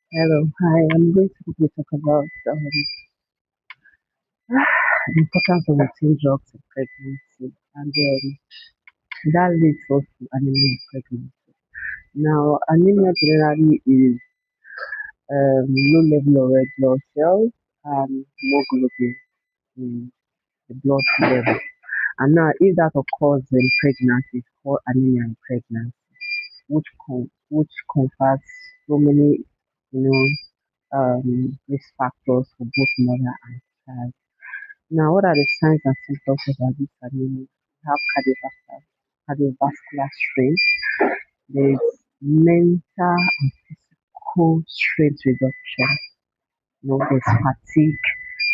Hello, hi. I'm going to quickly talk about the importance of routine drugs in pregnancy, and that leads us to anemia in pregnancy. Now, anemia generally is low level of red blood cells and hemoglobin in the blood level. And now, if that occurs in pregnancy, it's called anemia in pregnancy, which confers so many, you know, risk factors for both mother and child. Now, what are the signs and symptoms of this anemia? We have cardiovascular strain. There is mental and physical strength reduction. There's fatigue.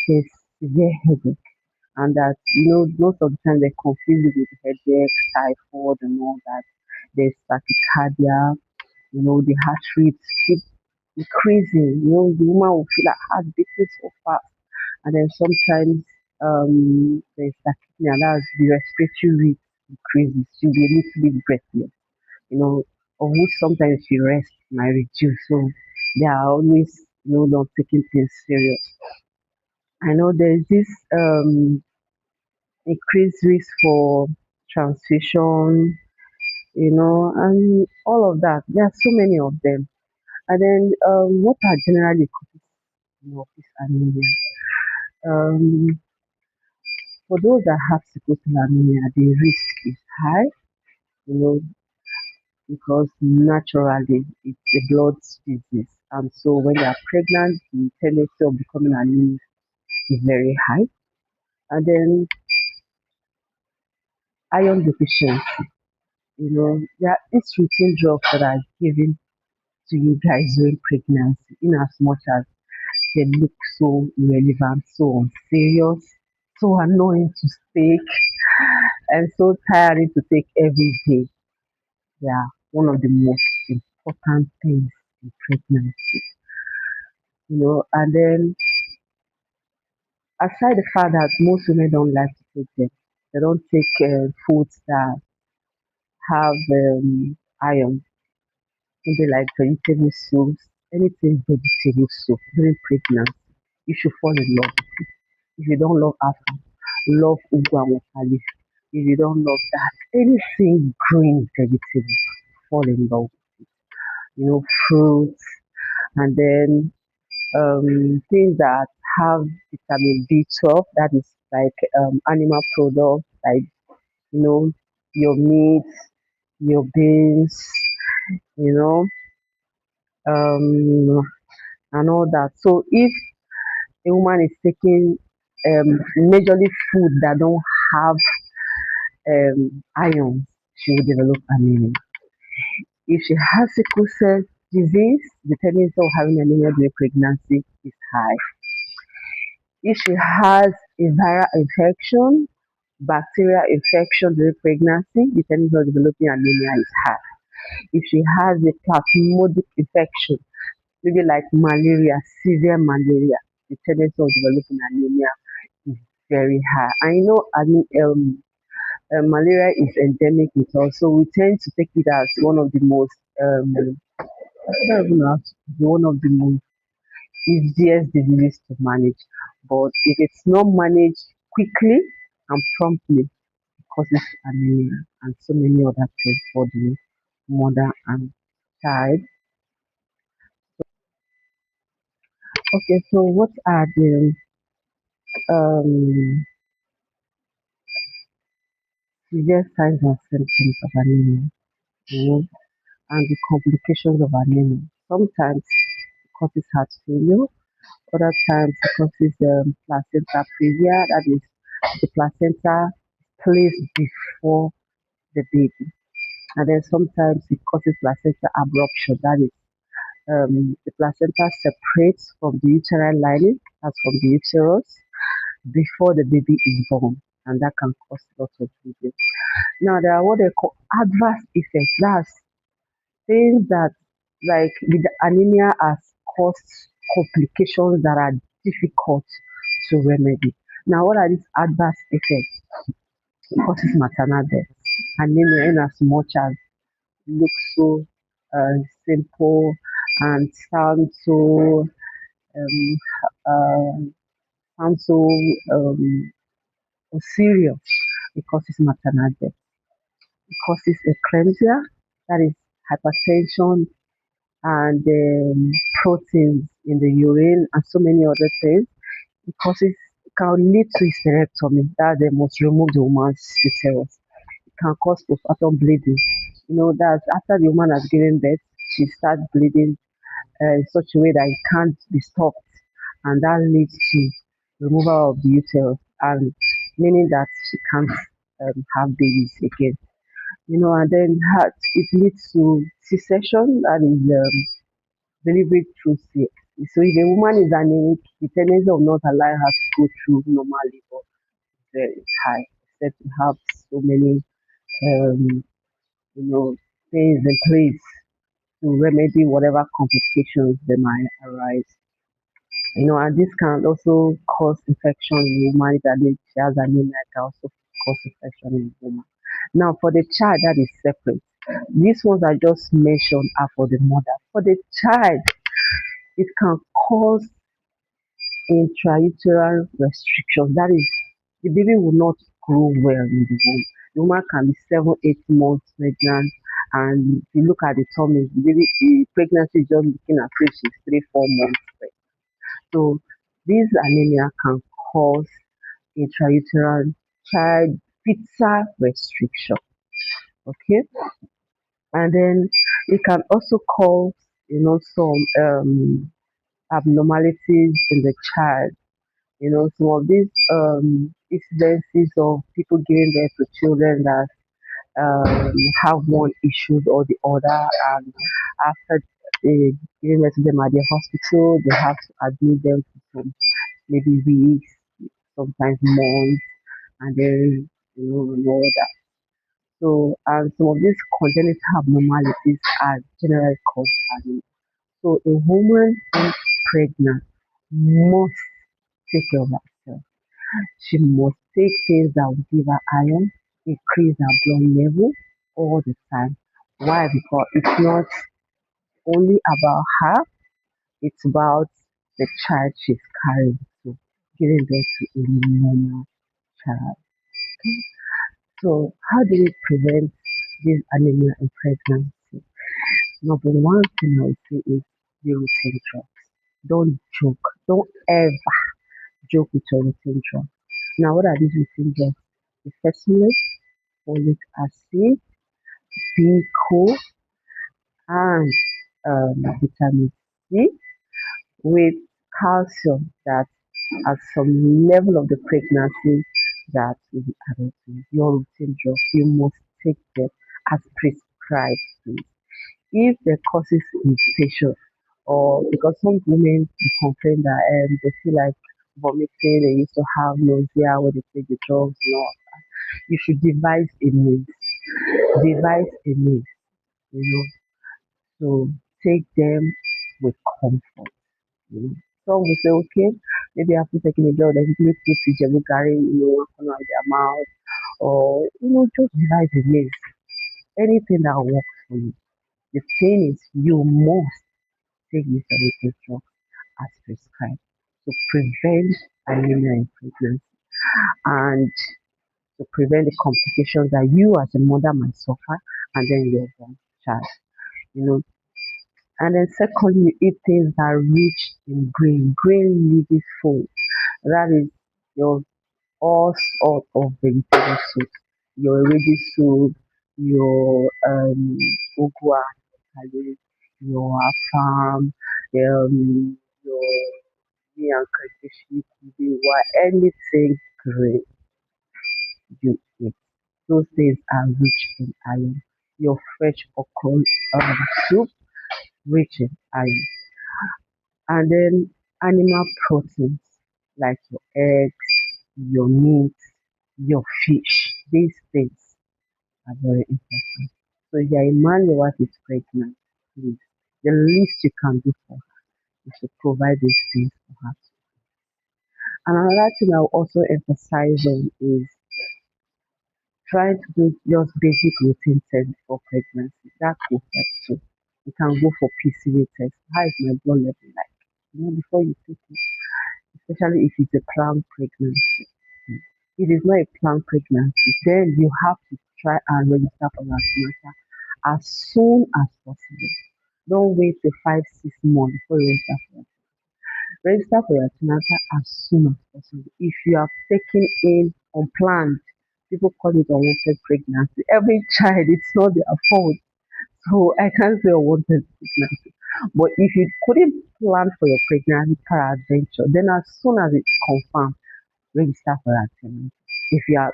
There's severe headache. And that, most of the time they confuse it with headache, typhoid, and all that. There's tachycardia. The heart rate keeps increasing. The woman will feel like heart beating so fast. And then sometimes there's tachypnea, that's the respiratory rate increases. She'll be a little bit breathless, you know, of which sometimes she rest might reduce. So they are always, not taking things serious. I know there's this increased risk for transfusion, and all of that. There are so many of them. And then what are generally causes of this anemia? Um, for those that have sickle cell anemia, the risk is high, you know, because naturally it's a blood disease. And so when you are pregnant, the tendency of becoming anemic is very high. And then iron deficiency, there are these routine drugs that are given to you guys during pregnancy, in as much as they look so irrelevant, so unserious, so annoying to take, and so tiring to take every day. They are one of the most important things in pregnancy, and then aside the fact that most women don't like to take them, they don't take foods that have iron, maybe like vegetable soups, anything vegetable soup during pregnancy. You should fall in love. If you don't love after, love ugu and water leaf. If you don't love that, anything green vegetable, fall in love. Fruits, and then things that have vitamin B12, that is like animal products, like you know, your meat, your beans, you know, and all that. So if a woman is taking majorly food that don't have iron, she will develop anemia. If she has sickle cell disease, the tendency of having anemia during pregnancy is high. If she has a viral infection, bacterial infection during pregnancy, the tendency of developing anemia is high. If she has a plasmodic infection, maybe like malaria, severe malaria, the tendency of developing anemia is very high. And malaria is endemic with us, so we tend to take it as one of the most, I don't even know how to be one of the most easiest diseases to manage. But if it's not managed quickly and promptly, it causes anemia and so many other things for the mother and child. Okay, so what are the um, severe signs and symptoms of anemia? You know, and the complications of anemia. Sometimes it causes heart failure, other times it causes placenta previa, that is the placenta placed before the baby. And then sometimes it causes placenta abruption, that is the placenta separates from the uterine lining, that's from the uterus, before the baby is born. And that can cause lots of bleeding. Now, there are what they call adverse effects. That's things that, like with the anemia, has caused complications that are difficult to remedy. Now, what are these adverse effects? It causes maternal death. Anemia, in as much as looks so simple and um, uh, sound so um, serious. It causes maternal death. It causes eclampsia, that is hypertension, and proteins in the urine, and so many other things. It causes it can lead to hysterectomy, that they must remove the woman's uterus. It can cause postpartum bleeding. That's after the woman has given birth, she starts bleeding in such a way that it can't be stopped, and that leads to removal of the uterus, and meaning that she can't have babies again. And then it leads to C-section, that is delivery through C. So if a woman is anemic, the tendency of not allowing her to go through normal labor is very high, except to have so many um, you know things in place to remedy whatever complications that might arise. And this can also cause infection in woman that she has anemia. It can also cause infection in woman. Now, for the child, that is separate. These ones I just mentioned are for the mother. For the child, it can cause intrauterine restriction. That is, the baby will not grow well in the womb. The woman can be 7, 8 months pregnant, and if you look at the tummy, the pregnancy is just looking as if she's 3, 4 months pregnant. So this anemia can cause intrauterine child pizza restriction. Okay, and then it can also cause some abnormalities in the child. Some of these incidences of people giving birth to children that have one issue or the other, and after giving birth to them at the hospital, they have to admit them for some maybe weeks, sometimes months, and then all that. So, and some of these congenital abnormalities are generally caused by. So, a woman who's pregnant must take care of herself. She must take things that will give her iron, increase her blood level all the time. Why? Because it's not only about her, it's about the child she's carrying. So, giving birth to a normal child. So, how do we prevent this anemia in pregnancy? Number one thing I would say is the routine drugs. Don't joke. Don't ever joke with your routine drugs. Now, what are these routine drugs? The fesolate, folic acid, B-co, and vitamin C with calcium that at some level of the pregnancy that will be added to your routine drugs. You must take them as prescribed, please. If the causes irritation, or because some women complain that they feel like vomiting, they used to have nausea when they take the drugs, you should devise a means. Devise a means, you know, to take them with comfort. Some will say, okay, maybe after taking a drug, they quickly put Ijebu one corner of their mouth, or just devise a means. Anything that works for you. The thing is, you must take this away drug as prescribed to prevent anemia in pregnancy and to prevent the complications that you as a mother might suffer and then your born child. You know. And then secondly, you eat things that are rich in green leafy food. That is your all sort of vegetable soup, your already soup, your ugwa, your afam, your me and crayfish, anything green you eat. Those things are rich in iron. Your fresh okra soup, rich in iron. And then animal proteins like your eggs, your meat, your fish. These things are very important. So if you're a man, your wife is pregnant, please, the least you can do for her is to provide these things for her. And another thing I'll also emphasize on is trying to do just basic routine tests for pregnancy. That could help too. You can go for PCV test. How is my blood level like? Before you take it, especially if it's a planned pregnancy. If it's not a planned pregnancy, then you have to try and register for antenatal as soon as possible. Don't wait till 5, 6 months before you register for it. Register for your antenatal as soon as possible. If you are taking in unplanned, people call it unwanted pregnancy. Every child, it's not their fault. So I can't say unwanted pregnancy. But if you couldn't plan for your pregnancy peradventure, then as soon as it's confirmed, register for antenatal. If you are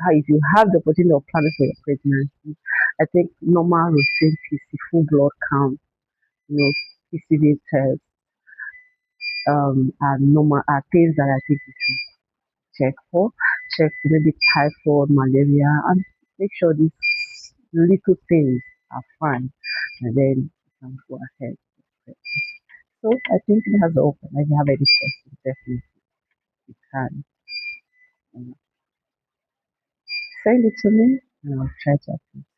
if you have the opportunity of planning for your pregnancy, I think normal routine PC, full blood count, PCV test, and normal are things that I think you should check for. Check for maybe typhoid, malaria, and make sure these little things are fine, and then you can go ahead. So I think it has open. If you have any questions, definitely you can send it to me, and I'll try to.